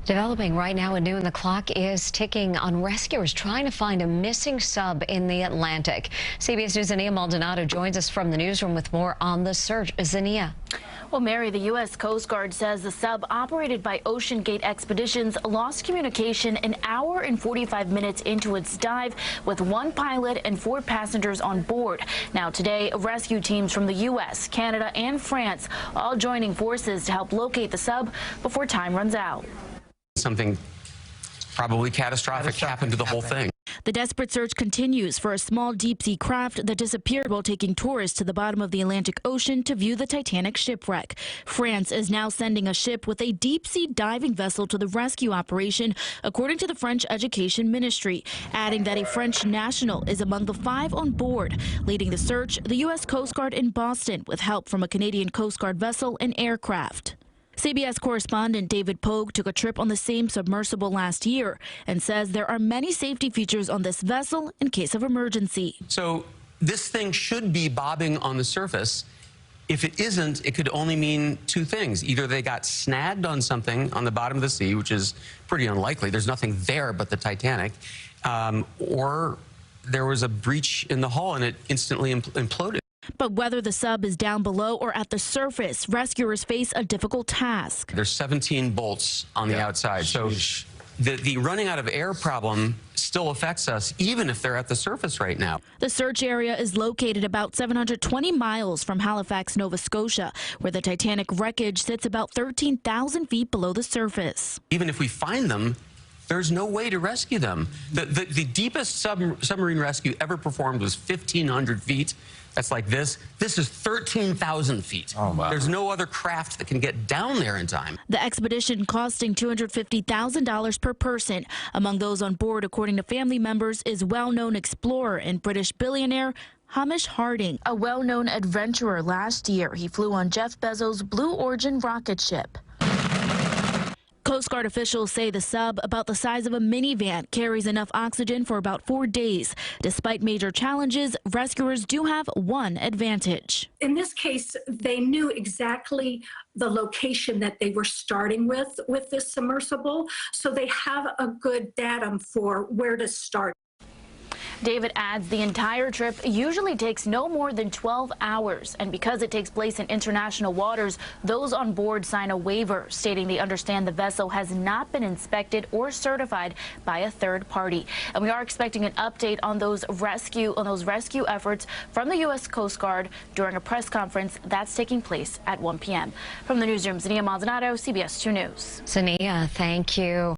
Developing right now at noon, the clock is ticking on rescuers trying to find a missing sub in the Atlantic. CBS News' Zinnia Maldonado joins us from the newsroom with more on the search. Zinnia. Well, Mary, the U.S. Coast Guard says the sub operated by Ocean Gate Expeditions lost communication an hour and 45 minutes into its dive with one pilot and 4 passengers on board. Now, today, rescue teams from the U.S., Canada, and France all joining forces to help locate the sub before time runs out. Something probably catastrophic happened to the whole thing. The desperate search continues for a small deep-sea craft that disappeared while taking tourists to the bottom of the Atlantic Ocean to view the Titanic shipwreck. France is now sending a ship with a deep-sea diving vessel to the rescue operation, according to the French Education Ministry, adding that a French national is among the 5 on board. Leading the search, the U.S. Coast Guard in Boston, with help from a Canadian Coast Guard vessel and aircraft. CBS correspondent David Pogue took a trip on the same submersible last year and says there are many safety features on this vessel in case of emergency. So this thing should be bobbing on the surface. If it isn't, it could only mean 2 things. Either they got snagged on something on the bottom of the sea, which is pretty unlikely. There's nothing there but the Titanic, or there was a breach in the hull and it instantly imploded. But whether the sub is down below or at the surface, rescuers face a difficult task. There's 17 bolts on the outside, so the running out of air problem still affects us, even if they're at the surface right now. The search area is located about 720 miles from Halifax, Nova Scotia, where the Titanic wreckage sits about 13,000 feet below the surface. Even if we find them, there's no way to rescue them. The deepest submarine rescue ever performed was 1,500 feet. That's like this. This is 13,000 feet. Oh, wow. There's no other craft that can get down there in time. The expedition costing $250,000 per person. Among those on board, according to family members, is well-known explorer and British billionaire Hamish Harding, a well-known adventurer. Last year, he flew on Jeff Bezos' Blue Origin rocket ship. Coast Guard officials say the sub, about the size of a minivan, carries enough oxygen for about 4 days. Despite major challenges, rescuers do have one advantage. In this case, they knew exactly the location that they were starting with this submersible, so they have a good datum for where to start. David adds the entire trip usually takes no more than 12 hours. And because it takes place in international waters, those on board sign a waiver stating they understand the vessel has not been inspected or certified by a third party. And we are expecting an update on those rescue efforts from the U.S. Coast Guard during a press conference that's taking place at 1 p.m. From the newsroom, Zinnia Maldonado, CBS 2 News. Zinnia, thank you.